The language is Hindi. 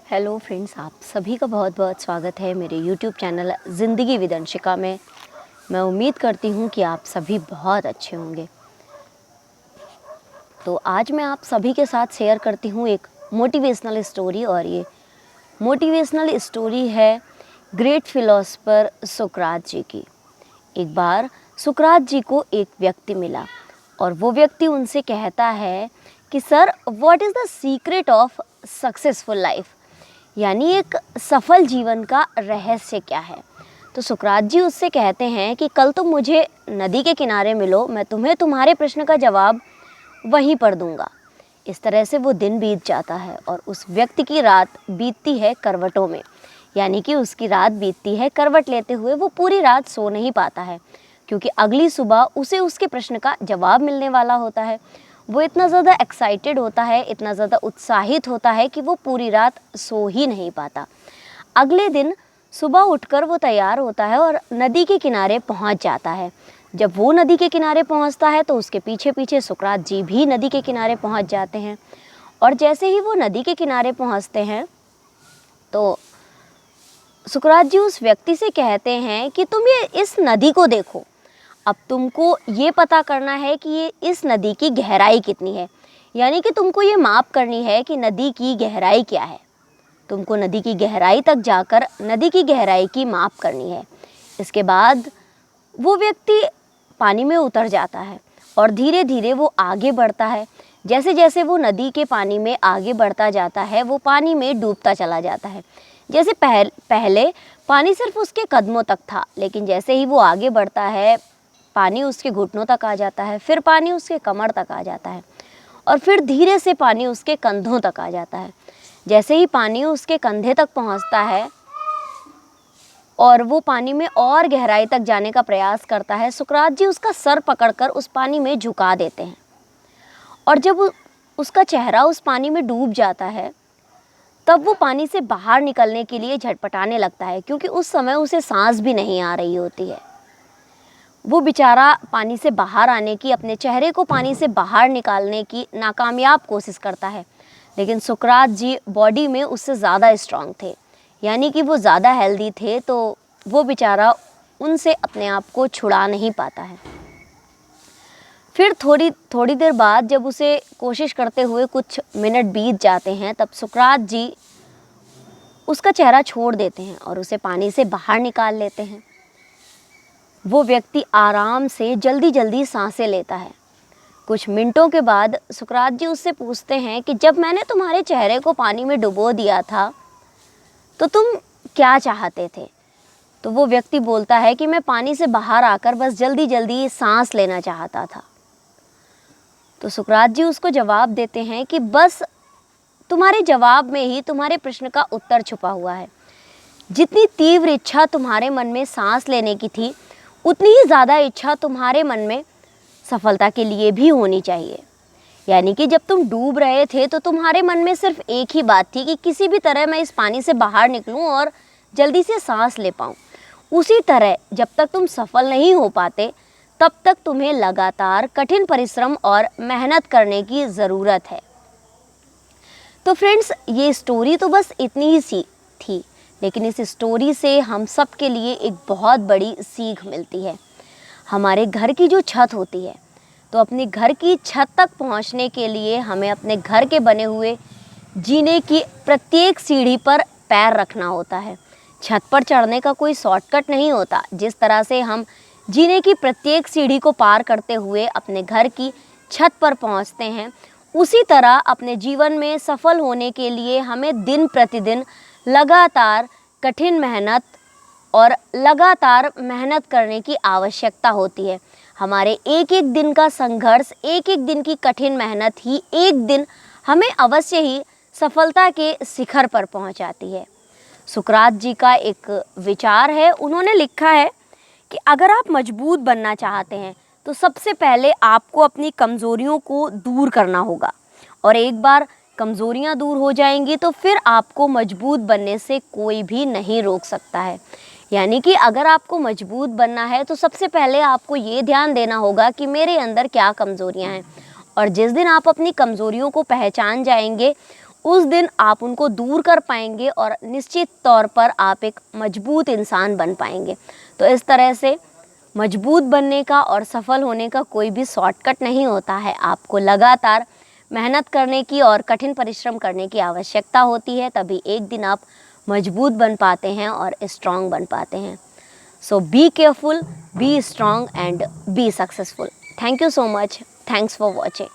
हेलो फ्रेंड्स, आप सभी का बहुत बहुत स्वागत है मेरे यूट्यूब चैनल ज़िंदगी विद अंशिका में। मैं उम्मीद करती हूँ कि आप सभी बहुत अच्छे होंगे। तो आज मैं आप सभी के साथ शेयर करती हूँ एक मोटिवेशनल स्टोरी, और ये मोटिवेशनल स्टोरी है ग्रेट फिलोसफर सुकरात जी की। एक बार सुकरात जी को एक व्यक्ति मिला और वो व्यक्ति उनसे कहता है कि sir, what is the secret of successful life, यानी एक सफल जीवन का रहस्य क्या है। तो सुकरात जी उससे कहते हैं कि कल तुम मुझे नदी के किनारे मिलो, मैं तुम्हें तुम्हारे प्रश्न का जवाब वहीं पर दूंगा। इस तरह से वो दिन बीत जाता है और उस व्यक्ति की रात बीतती है करवटों में, यानी कि उसकी रात बीतती है करवट लेते हुए। वो पूरी रात सो नहीं पाता है क्योंकि अगली सुबह उसे उसके प्रश्न का जवाब मिलने वाला होता है। वो इतना ज़्यादा एक्साइटेड होता है, इतना ज़्यादा उत्साहित होता है कि वो पूरी रात सो ही नहीं पाता। अगले दिन सुबह उठकर वो तैयार होता है और नदी के किनारे पहुंच जाता है। जब वो नदी के किनारे पहुंचता है तो उसके पीछे पीछे सुकरात जी भी नदी के किनारे पहुंच जाते हैं। और जैसे ही वो नदी के किनारे पहुंचते हैं तो सुकरात जी उस व्यक्ति से कहते हैं कि तुम ये इस नदी को देखो। अब तुमको ये पता करना है कि ये इस नदी की गहराई कितनी है, यानी कि तुमको ये माप करनी है कि नदी की गहराई क्या है। तुमको नदी की गहराई तक जाकर नदी की गहराई की माप करनी है। इसके बाद वो व्यक्ति पानी में उतर जाता है और धीरे धीरे वो आगे बढ़ता है। जैसे जैसे वो नदी के पानी में आगे बढ़ता जाता है वो पानी में डूबता चला जाता है। जैसे पहले पानी सिर्फ उसके कदमों तक था, लेकिन जैसे ही वो आगे बढ़ता है पानी उसके घुटनों तक आ जाता है, फिर पानी उसके कमर तक आ जाता है और फिर धीरे से पानी उसके कंधों तक आ जाता है। जैसे ही पानी उसके कंधे तक पहुंचता है और वो पानी में और गहराई तक जाने का प्रयास करता है, सुकरात जी उसका सर पकड़कर उस पानी में झुका देते हैं। और जब उसका चेहरा उस पानी में डूब जाता है तब वो पानी से बाहर निकलने के लिए झटपटाने लगता है, क्योंकि उस समय उसे सांस भी नहीं आ रही होती है। वो बेचारा पानी से बाहर आने की, अपने चेहरे को पानी से बाहर निकालने की नाकामयाब कोशिश करता है, लेकिन सुकरात जी बॉडी में उससे ज़्यादा स्ट्रांग थे, यानी कि वो ज़्यादा हेल्दी थे, तो वो बेचारा उनसे अपने आप को छुड़ा नहीं पाता है। फिर थोड़ी देर बाद जब उसे कोशिश करते हुए कुछ मिनट बीत जाते हैं तब सुकरात जी उसका चेहरा छोड़ देते हैं और उसे पानी से बाहर निकाल लेते हैं। वो व्यक्ति आराम से जल्दी जल्दी सांसें लेता है। कुछ मिनटों के बाद सुकरात जी उससे पूछते हैं कि जब मैंने तुम्हारे चेहरे को पानी में डुबो दिया था तो तुम क्या चाहते थे। तो वो व्यक्ति बोलता है कि मैं पानी से बाहर आकर बस जल्दी जल्दी सांस लेना चाहता था। तो सुकरात जी उसको जवाब देते हैं कि बस तुम्हारे जवाब में ही तुम्हारे प्रश्न का उत्तर छुपा हुआ है। जितनी तीव्र इच्छा तुम्हारे मन में सांस लेने की थी, उतनी ही ज़्यादा इच्छा तुम्हारे मन में सफलता के लिए भी होनी चाहिए। यानी कि जब तुम डूब रहे थे तो तुम्हारे मन में सिर्फ एक ही बात थी कि किसी भी तरह मैं इस पानी से बाहर निकलूं और जल्दी से सांस ले पाऊं। उसी तरह जब तक तुम सफल नहीं हो पाते तब तक तुम्हें लगातार कठिन परिश्रम और मेहनत करने की ज़रूरत है। तो फ्रेंड्स, ये स्टोरी तो बस इतनी ही सी थी, लेकिन इस स्टोरी से हम सब के लिए एक बहुत बड़ी सीख मिलती है। हमारे घर की जो छत होती है, तो अपने घर की छत तक पहुंचने के लिए हमें अपने घर के बने हुए जीने की प्रत्येक सीढ़ी पर पैर रखना होता है। छत पर चढ़ने का कोई शॉर्टकट नहीं होता। जिस तरह से हम जीने की प्रत्येक सीढ़ी को पार करते हुए अपने घर की छत पर पहुंचते हैं, उसी तरह अपने जीवन में सफल होने के लिए हमें दिन प्रतिदिन लगातार कठिन मेहनत और लगातार मेहनत करने की आवश्यकता होती है। हमारे एक एक दिन का संघर्ष, एक एक दिन की कठिन मेहनत ही एक दिन हमें अवश्य ही सफलता के शिखर पर पहुंचाती है। सुकरात जी का एक विचार है, उन्होंने लिखा है कि अगर आप मजबूत बनना चाहते हैं तो सबसे पहले आपको अपनी कमज़ोरियों को दूर करना होगा, और एक बार कमज़ोरियाँ दूर हो जाएंगी तो फिर आपको मजबूत बनने से कोई भी नहीं रोक सकता है। यानी कि अगर आपको मजबूत बनना है तो सबसे पहले आपको ये ध्यान देना होगा कि मेरे अंदर क्या कमज़ोरियाँ हैं, और जिस दिन आप अपनी कमज़ोरियों को पहचान जाएंगे उस दिन आप उनको दूर कर पाएंगे और निश्चित तौर पर आप एक मजबूत इंसान बन पाएंगे। तो इस तरह से मजबूत बनने का और सफल होने का कोई भी शॉर्टकट नहीं होता है। आपको लगातार मेहनत करने की और कठिन परिश्रम करने की आवश्यकता होती है, तभी एक दिन आप मजबूत बन पाते हैं और स्ट्रांग बन पाते हैं। So be careful, be strong and be successful. Thank you so much. Thanks for watching.